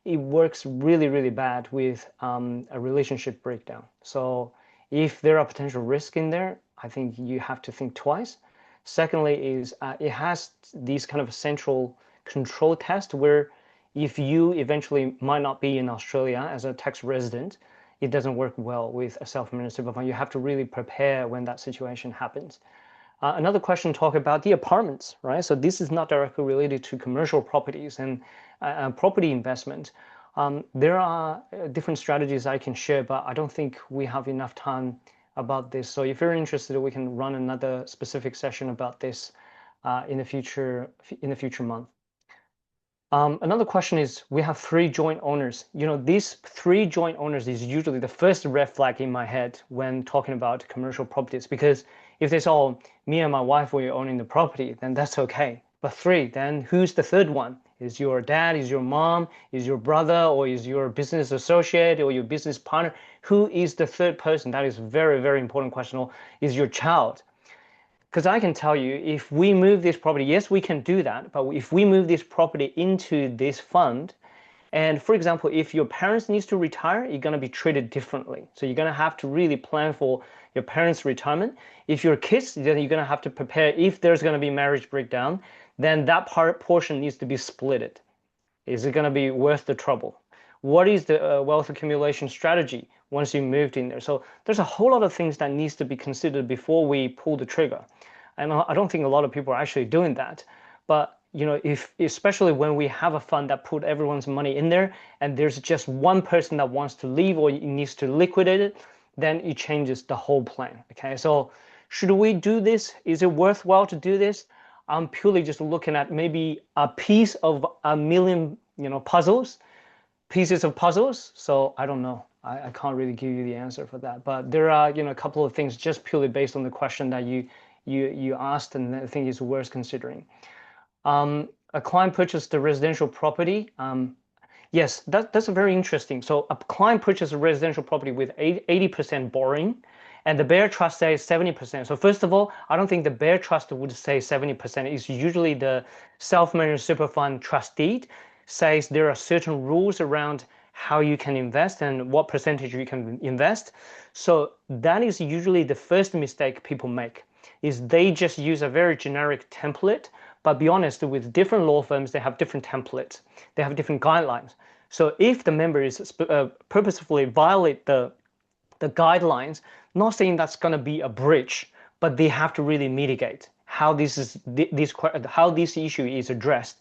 It works really, really bad with a relationship breakdown. So if there are potential risks in there, I think you have to think twice. Secondly is it has these kind of central control test where if you eventually might not be in Australia as a tax resident, it doesn't work well with a self-managed super fund. You have to really prepare when that situation happens. Another question talk about the apartments, right? So this is not directly related to commercial properties and property investment. There are different strategies I can share, but I don't think we have enough time about this. So if you're interested, we can run another specific session about this in the future month. Another question is, we have three joint owners. These three joint owners is usually the first red flag in my head when talking about commercial properties, because if they all me and my wife were owning the property, then that's okay. But three, then who's the third one? Is your dad, is your mom, is your brother, or is your business associate or your business partner? Who is the third person? That is very, very important question. Or is your child? Because I can tell you, if we move this property, yes, we can do that, but if we move this property into this fund, and for example, if your parents needs to retire, you're going to be treated differently. So you're going to have to really plan for your parents' retirement. If you're kids, then you're going to have to prepare. If there's going to be marriage breakdown, then that portion needs to be splitted. Is it going to be worth the trouble? What is the wealth accumulation strategy once you moved in there? So there's a whole lot of things that needs to be considered before we pull the trigger. And I don't think a lot of people are actually doing that. But if especially when we have a fund that put everyone's money in there, and there's just one person that wants to leave or needs to liquidate it, then it changes the whole plan. Okay, so should we do this? Is it worthwhile to do this? I'm purely just looking at maybe a piece of a million, pieces of puzzles. So I don't know. I can't really give you the answer for that. But there are, a couple of things just purely based on the question that you asked, and I think is worth considering. A client purchased a residential property. Yes, that's very interesting. So a client purchased a residential property with 80% borrowing, and the Bear Trust says 70%. So first of all, I don't think the Bear Trust would say 70%. It's usually the self-managed super fund trustee says there are certain rules around how you can invest and what percentage you can invest. So that is usually the first mistake people make, is they just use a very generic template. But be honest, with different law firms, they have different templates. They have different guidelines. So if the member is purposefully violate the guidelines, not saying that's going to be a breach, but they have to really mitigate how this issue is addressed.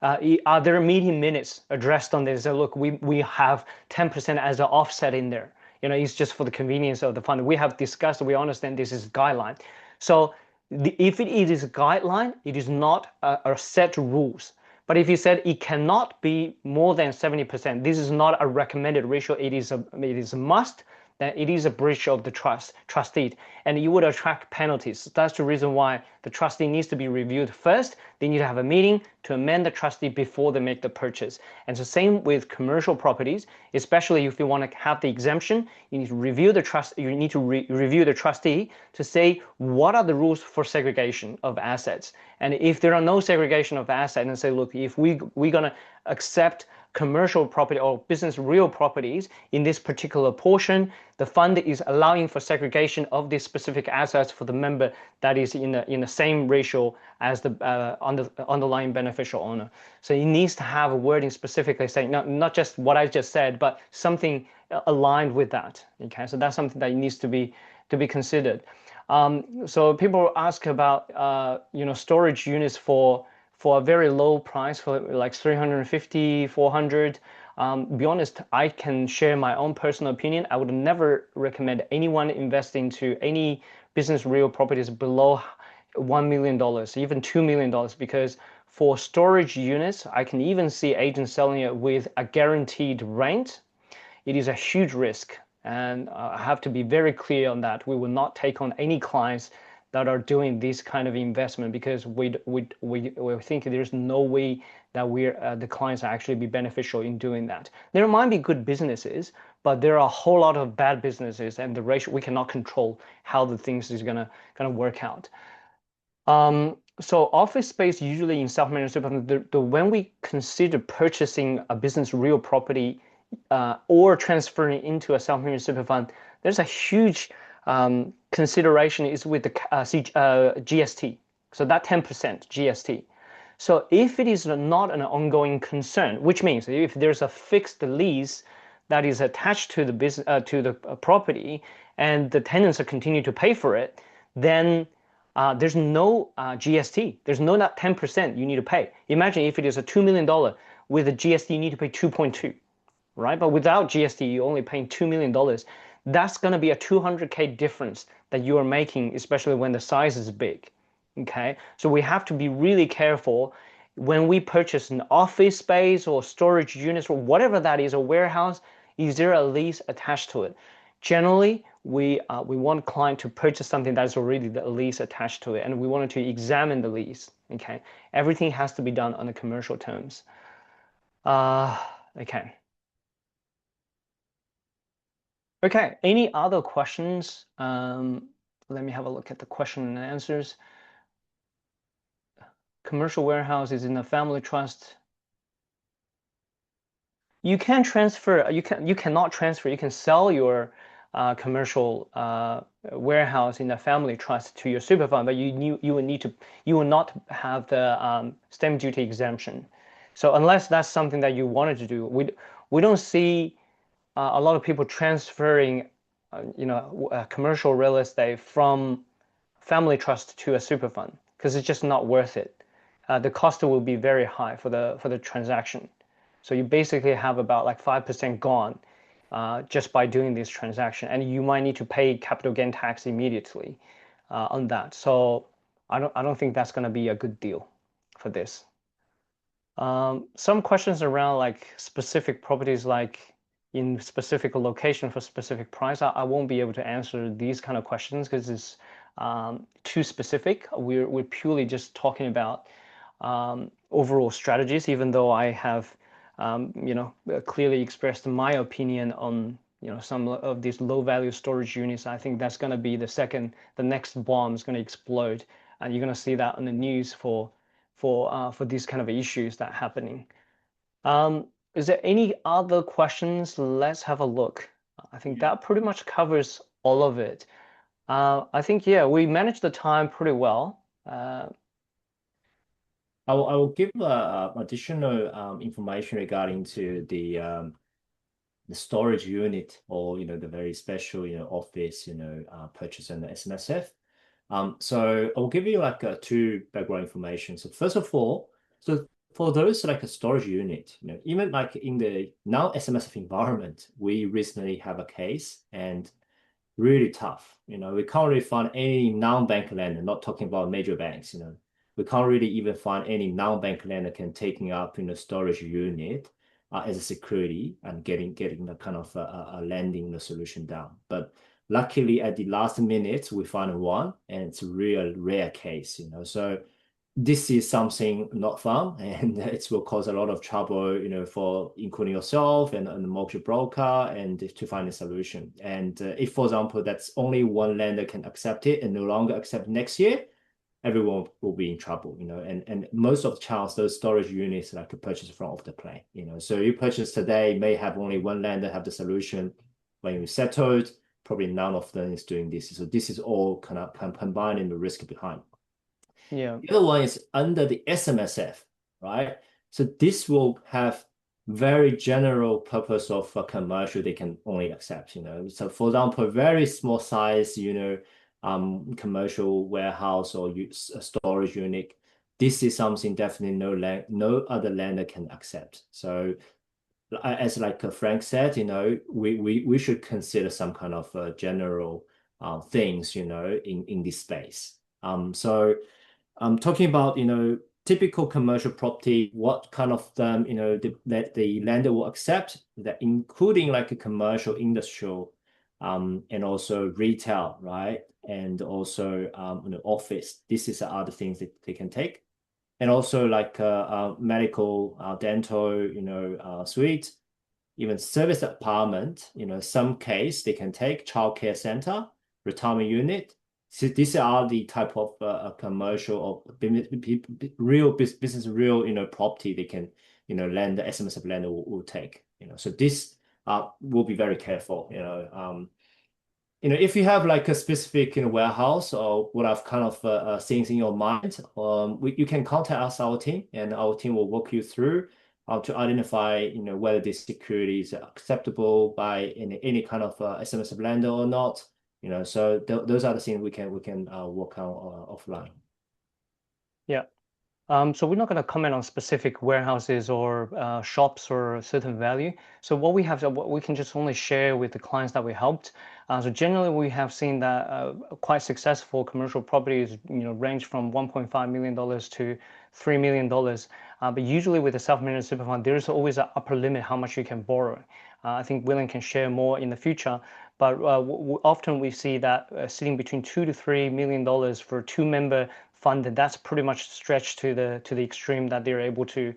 Are there meeting minutes addressed on this? So look, we have 10% as an offset in there. It's just for the convenience of the fund. We have discussed, we understand this is a guideline. So if it is a guideline, it is not a set rules. But if you said it cannot be more than 70%, this is not a recommended ratio. It is a must. That it is a breach of the trustee, and you would attract penalties. That's the reason why the trustee needs to be reviewed first. They need to have a meeting to amend the trustee before they make the purchase. And so same with commercial properties, especially if you want to have the exemption, you need to review the trust. You need to review the trustee to say what are the rules for segregation of assets. And if there are no segregation of assets, and say, look, if we're gonna accept commercial property or business real properties in this particular portion, the fund is allowing for segregation of these specific assets for the member that is in the same ratio as the underlying beneficial owner. So it needs to have a wording specifically saying not just what I just said, but something aligned with that. Okay, so that's something that needs to be considered. So people ask about storage units for a very low price, for like 350, 400. Be honest, I can share my own personal opinion. I would never recommend anyone invest into any business real properties below $1 million, even $2 million, because for storage units, I can even see agents selling it with a guaranteed rent. It is a huge risk. And I have to be very clear on that. We will not take on any clients that are doing this kind of investment, because we think there's no way that the clients actually be beneficial in doing that. There might be good businesses, but there are a whole lot of bad businesses, and the ratio we cannot control how the things is gonna work out. So office space usually in self-managed super fund, when we consider purchasing a business real property or transferring into a self-managed super fund, there's a huge consideration is with the GST. So that 10% GST. So if it is not an ongoing concern, which means if there's a fixed lease, that is attached to the business to the property, and the tenants are continue to pay for it, then there's no GST. There's no that 10% you need to pay. Imagine if it is a $2 million, with a GST you need to pay 2.2, right? But without GST, you're only paying $2 million. That's going to be a 200K difference that you are making, especially when the size is big. Okay, so we have to be really careful when we purchase an office space or storage units or whatever that is, a warehouse. Is there a lease attached to it? Generally, we want client to purchase something that's already the lease attached to it, and we wanted to examine the lease. Okay, everything has to be done on the commercial terms. Uh, okay. Okay, any other questions? Let me have a look at the question and answers. Commercial warehouse is in a family trust. You can transfer, you cannot transfer, you can sell your commercial warehouse in a family trust to your super fund, but you will need to, you will not have the stamp duty exemption. So unless that's something that you wanted to do, we don't see a lot of people transferring, commercial real estate from family trust to a super fund because it's just not worth it. The cost will be very high for the transaction. So you basically have about like 5% gone just by doing this transaction, and you might need to pay capital gain tax immediately on that. So I don't think that's going to be a good deal for this. Some questions around like specific properties, like in specific location for specific price. I won't be able to answer these kind of questions because it's too specific. We're purely just talking about overall strategies, even though I have clearly expressed my opinion on some of these low value storage units. I think that's going to be the next bomb is going to explode, and you're going to see that on the news for these kind of issues that are happening. Is there any other questions? Let's have a look. I think that pretty much covers all of it. I think, yeah, we managed the time pretty well. I will give additional information regarding to the storage unit, or the very special office purchase in the SMSF. So I'll give you like two background information. So first of all, so for those like a storage unit, even like in the now SMSF environment, we recently have a case and really tough. We can't really find any non-bank lender, not talking about major banks, we can't really even find any non-bank lender can taking up storage unit as a security and getting the kind of a lending the solution down. But luckily at the last minute we found one, and it's a real rare case. So this is something not fun, and it will cause a lot of trouble, for including yourself and the mortgage broker, and to find a solution. And if, for example, that's only one lender can accept it and no longer accept next year, everyone will be in trouble, and most of the chance those storage units like to purchase from off the plane, So you purchase today may have only one lender have the solution. When you settled, probably none of them is doing this. So this is all kind of combining the risk behind. Yeah. The other one is under the SMSF, right? So this will have very general purpose of a commercial they can only accept, So for example, very small size, commercial warehouse or storage unit, this is something definitely no other lender can accept. So as like Frank said, we should consider some kind of general things, in this space. So I'm talking about, typical commercial property, what kind of them, that the lender will accept, that including like a commercial, industrial, and also retail, right? And also office. This is the other things that they can take. And also like medical, dental, suite, even service apartment, some case they can take childcare center, retirement unit. So these are the type of commercial or real business, real property they can lend, the SMSF lender will take. So this will be very careful. If you have like a specific warehouse or what I've kind of things in your mind, you can contact us, our team, and our team will walk you through to identify, whether this security is acceptable by any kind of SMSF lender or not. So those are the things we can work on offline. Yeah. So we're not going to comment on specific warehouses or shops or a certain value. So what we have, what we can just only share with the clients that we helped. So generally, we have seen that quite successful commercial properties, range from $1.5 million to $3 million. But usually with a self-managed super fund, there is always an upper limit how much you can borrow. I think William can share more in the future. But often we see that sitting between $2 to $3 million for a two-member fund, that's pretty much stretched to the extreme that they're able to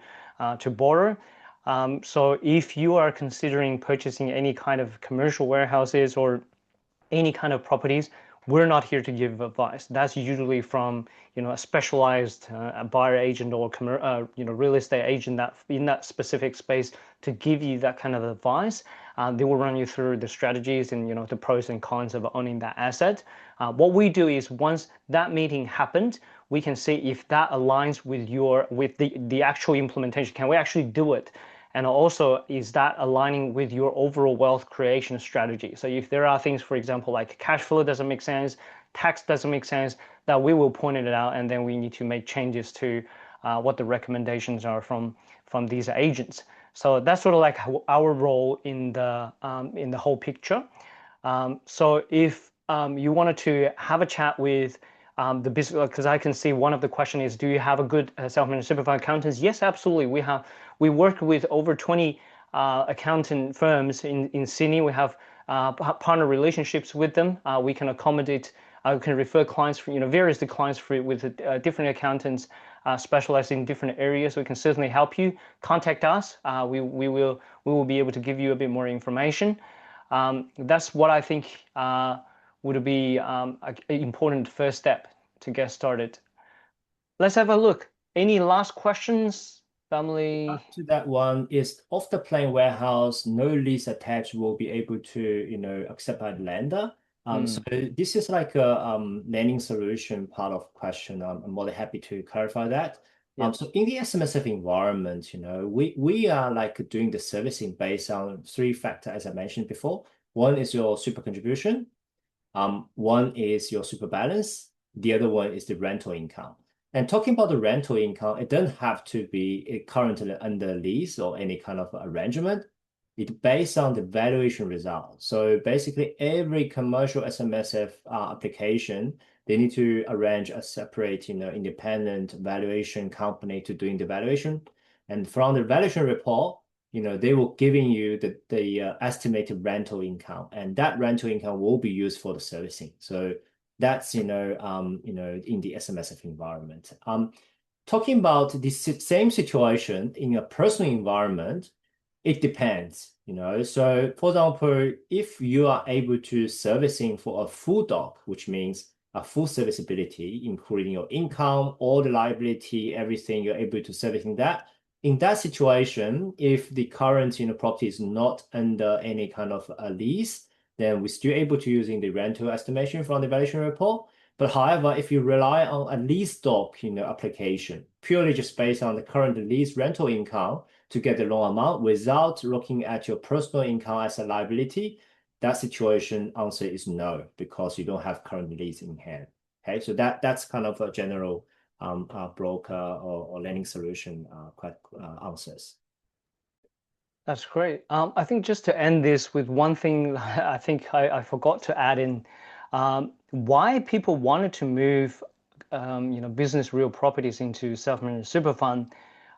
borrow. So if you are considering purchasing any kind of commercial warehouses or any kind of properties, we're not here to give advice. That's usually from a specialized buyer agent or real estate agent that in that specific space to give you that kind of advice. They will run you through the strategies and the pros and cons of owning that asset. What we do is once that meeting happened, we can see if that aligns with the actual implementation. Can we actually do it? And also, is that aligning with your overall wealth creation strategy? So if there are things, for example, like cash flow doesn't make sense, tax doesn't make sense, that we will point it out, and then we need to make changes to what the recommendations are from these agents. So that's sort of like our role in the whole picture. So if you wanted to have a chat with the business, because I can see one of the question is, do you have a good self-managed super fund accountants? Yes, absolutely. We work with over 20 accountant firms in Sydney. We have partner relationships with them. We can accommodate. We can refer clients for various clients with different accountants specialized in different areas. We can certainly help you. Contact us. We will be able to give you a bit more information. That's what I think would be an important first step to get started. Let's have a look. Any last questions, family? To that one is off the plane warehouse, no lease attached will be able to, accept by the lender. So Hmm. this is like a lending solution part of question. I'm more than happy to clarify that. Yeah. So in the SMSF environment, we are like doing the servicing based on three factors, as I mentioned before. One is your super contribution. One is your super balance. The other one is the rental income. And talking about the rental income, it doesn't have to be currently under lease or any kind of arrangement. It's based on the valuation result. So basically, every commercial SMSF application, they need to arrange a separate, independent valuation company to doing the valuation. And from the valuation report, they will giving you the estimated rental income, and that rental income will be used for the servicing. So that's in the SMSF environment. Talking about the same situation in a personal environment, it depends. So for example, if you are able to servicing for a full doc, which means a full serviceability, including your income, all the liability, everything, you're able to servicing that. In that situation, if the current property is not under any kind of a lease, then we're still able to using the rental estimation from the valuation report. But however, if you rely on a lease doc application, purely just based on the current lease rental income to get the loan amount without looking at your personal income as a liability, that situation answer is no, because you don't have current lease in hand. Okay, so that's kind of a general broker or lending solution answers. That's great. I think just to end this with one thing, I think I forgot to add in why people wanted to move, business real properties into self-managed super fund.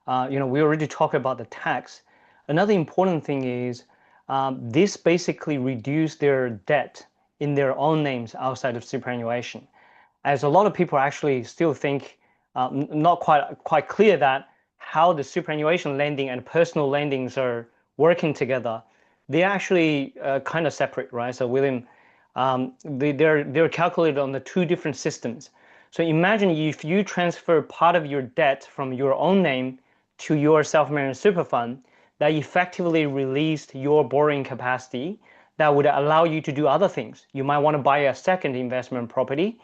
We already talked about the tax. Another important thing is this basically reduced their debt in their own names outside of superannuation, as a lot of people actually still think not quite clear that how the superannuation lending and personal lendings are working together. They're actually kind of separate, right? So William, they're calculated on the two different systems. So imagine if you transfer part of your debt from your own name to your self-managed super fund, that effectively released your borrowing capacity that would allow you to do other things. You might want to buy a second investment property,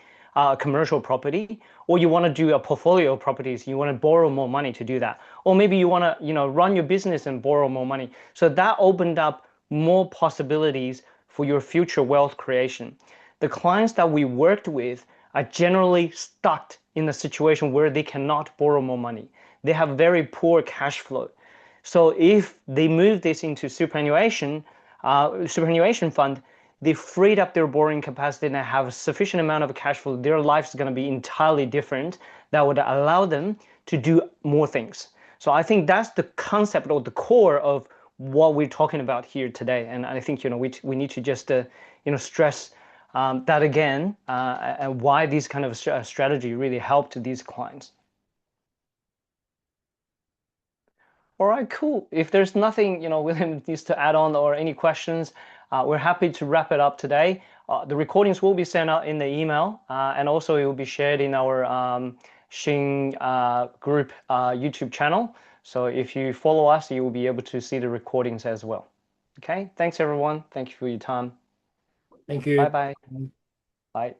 commercial property, or you want to do a portfolio of properties. You want to borrow more money to do that, or maybe you want to, run your business and borrow more money. So that opened up more possibilities for your future wealth creation. The clients that we worked with are generally stuck in a situation where they cannot borrow more money. They have very poor cash flow. So if they move this into superannuation fund, they freed up their borrowing capacity and have a sufficient amount of cash flow. Their life is going to be entirely different. That would allow them to do more things. So I think that's the concept or the core of what we're talking about here today. And I think we need to just stress that again, and why these kind of strategy really helped these clients. All right, cool. If there's nothing, William needs to add on or any questions, we're happy to wrap it up today. The recordings will be sent out in the email, and also it will be shared in our Xing group YouTube channel. So if you follow us, you will be able to see the recordings as well. Okay, thanks everyone. Thank you for your time. Thank Bye you. bye. Bye.